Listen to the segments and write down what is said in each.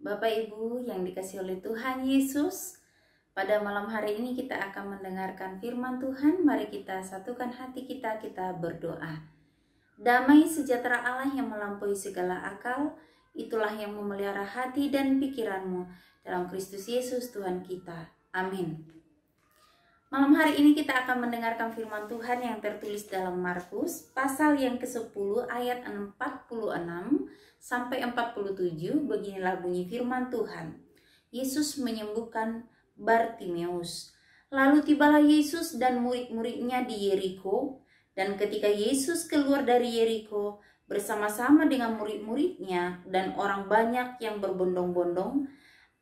Bapak Ibu yang dikasihi oleh Tuhan Yesus, pada malam hari ini kita akan mendengarkan firman Tuhan. Mari kita satukan hati kita berdoa. Damai sejahtera Allah yang melampaui segala akal, itulah yang memelihara hati dan pikiranmu dalam Kristus Yesus Tuhan kita. Amin. Malam hari ini kita akan mendengarkan firman Tuhan yang tertulis dalam Markus pasal yang ke-10 ayat 46 sampai 47. Beginilah bunyi firman Tuhan. Yesus menyembuhkan Bartimeus. Lalu tibalah Yesus dan murid-muridnya di Yeriko, dan ketika Yesus keluar dari Yeriko bersama-sama dengan murid-muridnya dan orang banyak yang berbondong-bondong,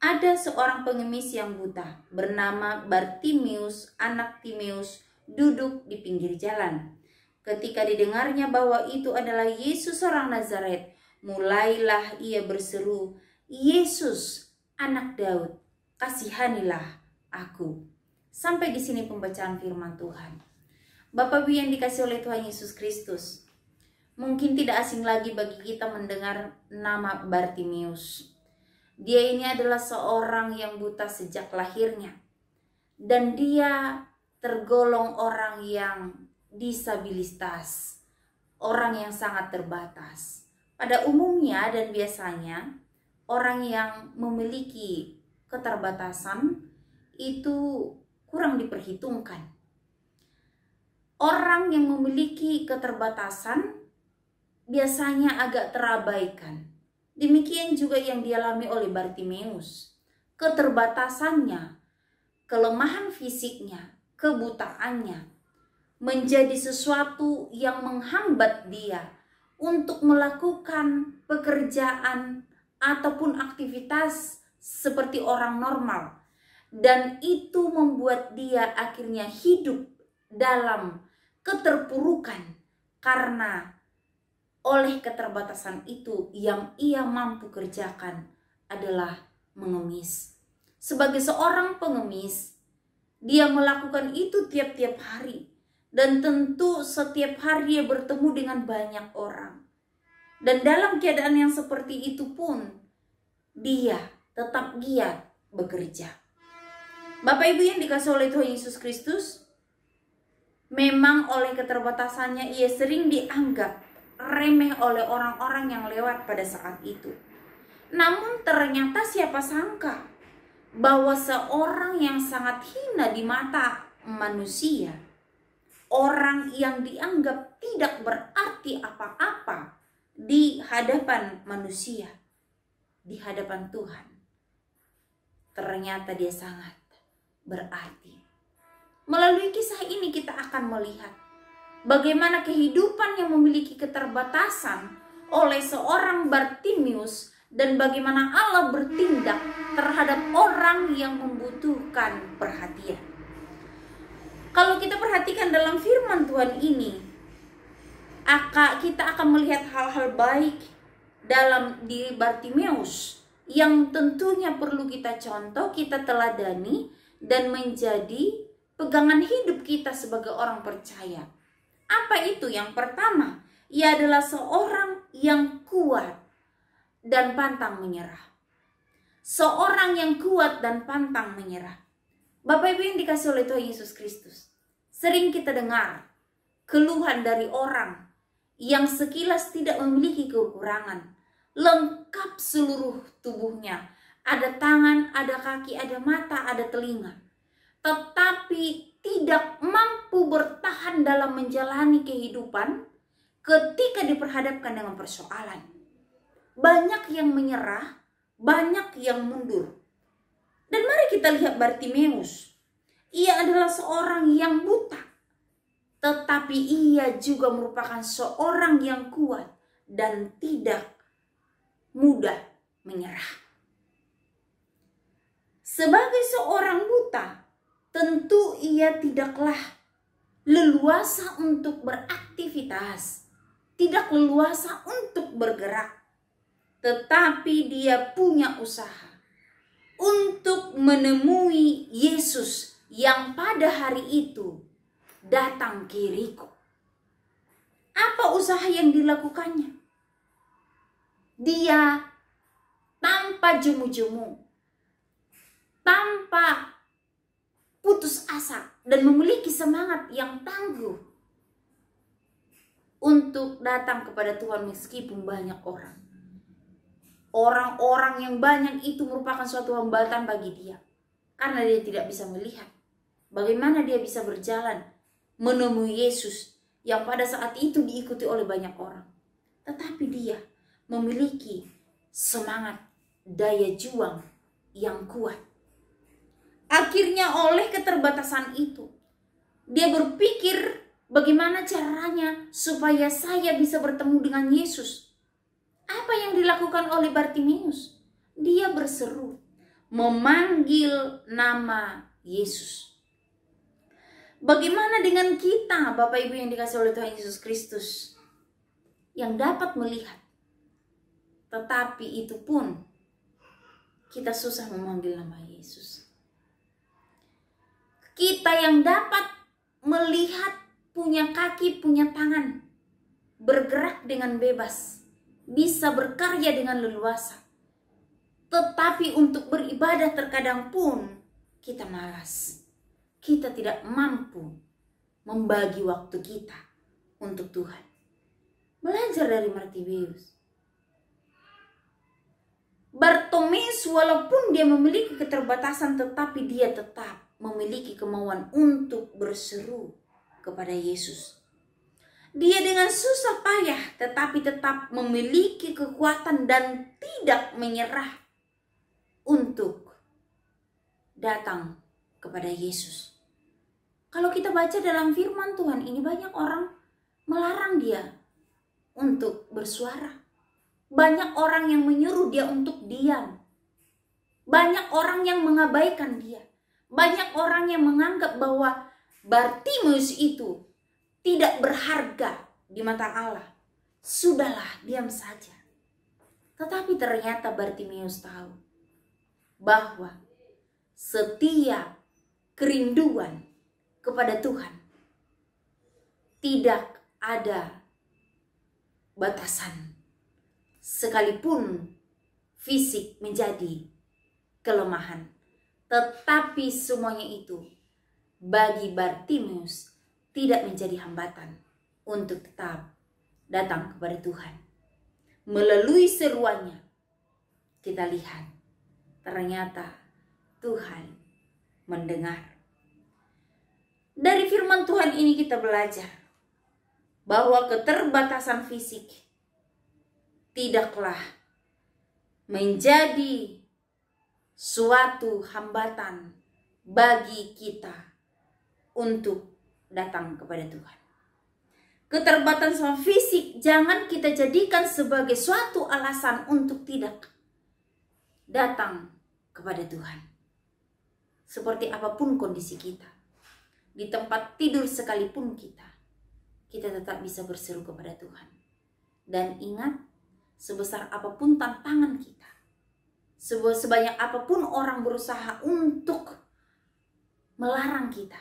ada seorang pengemis yang buta bernama Bartimeus, anak Timeus, duduk di pinggir jalan. Ketika didengarnya bahwa itu adalah Yesus orang Nazaret, mulailah ia berseru, "Yesus, anak Daud, kasihanilah aku." Sampai di sini pembacaan firman Tuhan. Bapak Ibu yang dikasihi oleh Tuhan Yesus Kristus, mungkin tidak asing lagi bagi kita mendengar nama Bartimeus. Dia ini adalah seorang yang buta sejak lahirnya, dan dia tergolong orang yang disabilitas, orang yang sangat terbatas. Pada umumnya dan biasanya, orang yang memiliki keterbatasan itu kurang diperhitungkan. Orang yang memiliki keterbatasan biasanya agak terabaikan. Demikian juga yang dialami oleh Bartimeus. Keterbatasannya, kelemahan fisiknya, kebutaannya menjadi sesuatu yang menghambat dia untuk melakukan pekerjaan ataupun aktivitas seperti orang normal. Dan itu membuat dia akhirnya hidup dalam keterpurukan karena oleh keterbatasan itu yang ia mampu kerjakan adalah mengemis. Sebagai seorang pengemis, dia melakukan itu tiap-tiap hari. Dan tentu setiap hari dia bertemu dengan banyak orang. Dan dalam keadaan yang seperti itu pun, dia tetap giat bekerja. Bapak Ibu yang dikasihi oleh Tuhan Yesus Kristus, memang oleh keterbatasannya ia sering dianggap remeh oleh orang-orang yang lewat pada saat itu. Namun ternyata siapa sangka bahwa seorang yang sangat hina di mata manusia, orang yang dianggap tidak berarti apa-apa di hadapan manusia, di hadapan Tuhan, ternyata dia sangat berarti. Melalui kisah ini kita akan melihat bagaimana kehidupan yang memiliki keterbatasan oleh seorang Bartimeus dan bagaimana Allah bertindak terhadap orang yang membutuhkan perhatian. Kalau kita perhatikan dalam firman Tuhan ini, kita akan melihat hal-hal baik dalam diri Bartimeus yang tentunya perlu kita contoh, kita teladani dan menjadi pegangan hidup kita sebagai orang percaya. Apa itu? Yang pertama, ia adalah seorang yang kuat dan pantang menyerah. Seorang yang kuat dan pantang menyerah. Bapak Ibu yang dikasihi oleh Tuhan Yesus Kristus, sering kita dengar keluhan dari orang yang sekilas tidak memiliki kekurangan, lengkap seluruh tubuhnya, ada tangan, ada kaki, ada mata, ada telinga, tetapi tidak mampu bertahan dalam menjalani kehidupan ketika diperhadapkan dengan persoalan. Banyak yang menyerah, banyak yang mundur. Dan mari kita lihat Bartimeus. Ia adalah seorang yang buta, tetapi ia juga merupakan seorang yang kuat dan tidak mudah menyerah. Sebagai seorang buta, tentu ia tidaklah leluasa untuk beraktivitas, tidak leluasa untuk bergerak, tetapi dia punya usaha untuk menemui Yesus yang pada hari itu datang ke Yeriko. Apa usaha yang dilakukannya? Dia tanpa jemu-jemu, tanpa putus asa, dan memiliki semangat yang tangguh untuk datang kepada Tuhan meskipun banyak orang. Orang-orang yang banyak itu merupakan suatu hambatan bagi dia, karena dia tidak bisa melihat bagaimana dia bisa berjalan menemui Yesus yang pada saat itu diikuti oleh banyak orang. Tetapi dia memiliki semangat, daya juang yang kuat. Akhirnya oleh keterbatasan itu, dia berpikir bagaimana caranya supaya saya bisa bertemu dengan Yesus. Apa yang dilakukan oleh Bartimeus? Dia berseru, memanggil nama Yesus. Bagaimana dengan kita, Bapak Ibu yang dikasihi oleh Tuhan Yesus Kristus, yang dapat melihat, tetapi itu pun kita susah memanggil nama Yesus. Kita yang dapat melihat, punya kaki, punya tangan, bergerak dengan bebas, bisa berkarya dengan leluasa, tetapi untuk beribadah terkadang pun kita malas. Kita tidak mampu membagi waktu kita untuk Tuhan. Belajar dari Bartimeus. Bartimeus walaupun dia memiliki keterbatasan, tetapi dia tetap memiliki kemauan untuk berseru kepada Yesus. Dia dengan susah payah tetapi tetap memiliki kekuatan dan tidak menyerah untuk datang kepada Yesus. Kalau kita baca dalam firman Tuhan ini, banyak orang melarang dia untuk bersuara. Banyak orang yang menyuruh dia untuk diam. Banyak orang yang mengabaikan dia. Banyak orang yang menganggap bahwa Bartimeus itu tidak berharga di mata Allah. Sudahlah, diam saja. Tetapi ternyata Bartimeus tahu bahwa setiap kerinduan kepada Tuhan tidak ada batasan. Sekalipun fisik menjadi kelemahan, tetapi semuanya itu bagi Bartimeus tidak menjadi hambatan untuk tetap datang kepada Tuhan. Melalui seruannya kita lihat ternyata Tuhan mendengar. Dari firman Tuhan ini kita belajar bahwa keterbatasan fisik tidaklah menjadi suatu hambatan bagi kita untuk datang kepada Tuhan. Keterbatasan fisik jangan kita jadikan sebagai suatu alasan untuk tidak datang kepada Tuhan. Seperti apapun kondisi kita, di tempat tidur sekalipun kita tetap bisa berseru kepada Tuhan. Dan ingat, sebesar apapun tantangan kita, sebanyak apapun orang berusaha untuk melarang kita,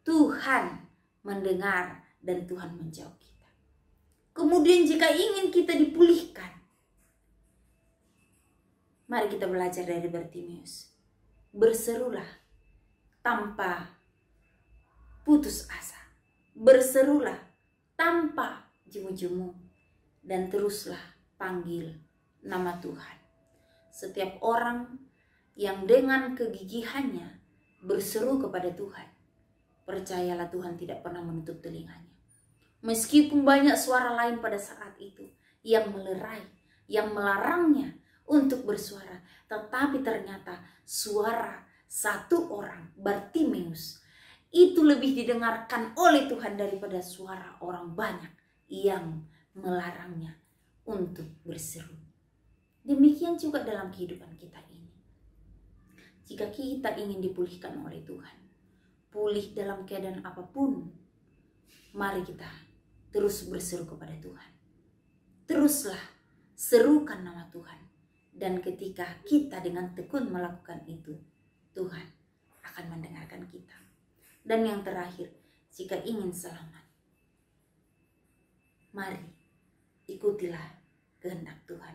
Tuhan mendengar dan Tuhan menjawab kita. Kemudian jika ingin kita dipulihkan, mari kita belajar dari Bartimeus. Berserulah tanpa putus asa. Berserulah tanpa jemu-jemu. Dan teruslah panggil nama Tuhan. Setiap orang yang dengan kegigihannya berseru kepada Tuhan, percayalah Tuhan tidak pernah menutup telinganya. Meskipun banyak suara lain pada saat itu yang melerai, yang melarangnya untuk bersuara, tetapi ternyata suara satu orang, Bartimeus, itu lebih didengarkan oleh Tuhan daripada suara orang banyak yang melarangnya untuk berseru. Demikian juga dalam kehidupan kita ini. Jika kita ingin dipulihkan oleh Tuhan, pulih dalam keadaan apapun, mari kita terus berseru kepada Tuhan. Teruslah serukan nama Tuhan. Dan ketika kita dengan tekun melakukan itu, Tuhan akan mendengarkan kita. Dan yang terakhir, jika ingin selamat, mari ikutilah kehendak Tuhan.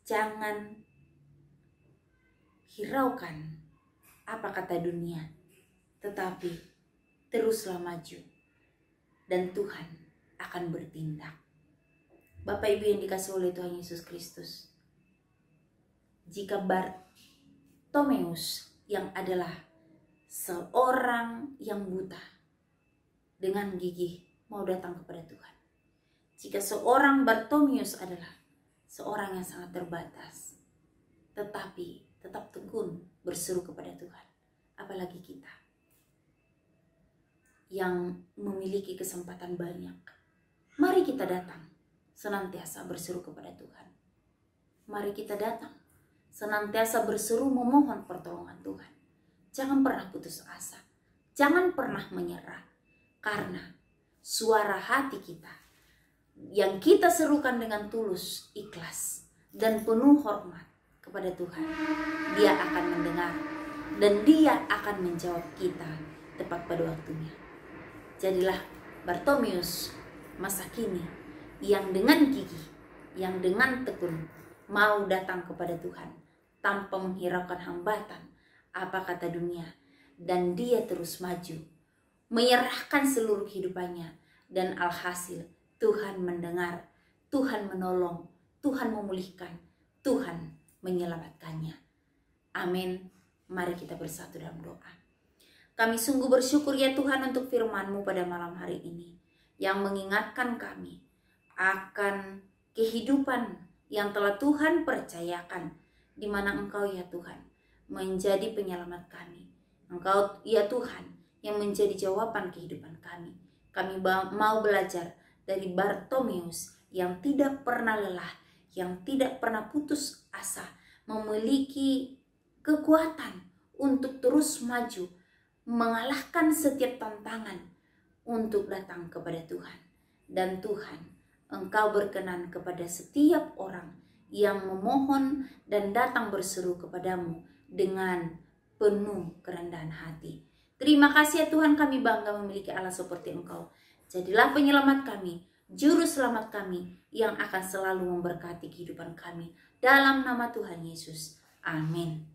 Jangan hiraukan apa kata dunia, tetapi teruslah maju dan Tuhan akan bertindak. Bapak Ibu yang dikasihi oleh Tuhan Yesus Kristus, jika Bartomeus yang adalah seorang yang buta dengan gigih mau datang kepada Tuhan, jika seorang Bartomeus adalah seorang yang sangat terbatas, tetapi tetap tekun berseru kepada Tuhan, apalagi kita yang memiliki kesempatan banyak. Mari kita datang senantiasa berseru kepada Tuhan. Mari kita datang senantiasa berseru memohon pertolongan Tuhan. Jangan pernah putus asa, jangan pernah menyerah, karena suara hati kita yang kita serukan dengan tulus, ikhlas, dan penuh hormat kepada Tuhan, Dia akan mendengar dan Dia akan menjawab kita tepat pada waktunya. Jadilah Bartomeus masa kini yang dengan gigih, yang dengan tekun mau datang kepada Tuhan tanpa menghiraukan hambatan apa kata dunia, dan dia terus maju menyerahkan seluruh kehidupannya, dan alhasil Tuhan mendengar, Tuhan menolong, Tuhan memulihkan, Tuhan menyelamatkannya. Amin. Mari kita bersatu dalam doa. Kami sungguh bersyukur ya Tuhan untuk firman-Mu pada malam hari ini, yang mengingatkan kami akan kehidupan yang telah Tuhan percayakan, di mana Engkau ya Tuhan menjadi penyelamat kami. Engkau ya Tuhan yang menjadi jawaban kehidupan kami. Kami mau belajar dari Bartomeus yang tidak pernah lelah, yang tidak pernah putus asa, memiliki kekuatan untuk terus maju, mengalahkan setiap tantangan untuk datang kepada Tuhan. Dan Tuhan, Engkau berkenan kepada setiap orang yang memohon dan datang berseru kepadamu dengan penuh kerendahan hati. Terima kasih ya Tuhan, kami bangga memiliki Allah seperti Engkau. Jadilah penyelamat kami, juru selamat kami, yang akan selalu memberkati kehidupan kami. Dalam nama Tuhan Yesus. Amin.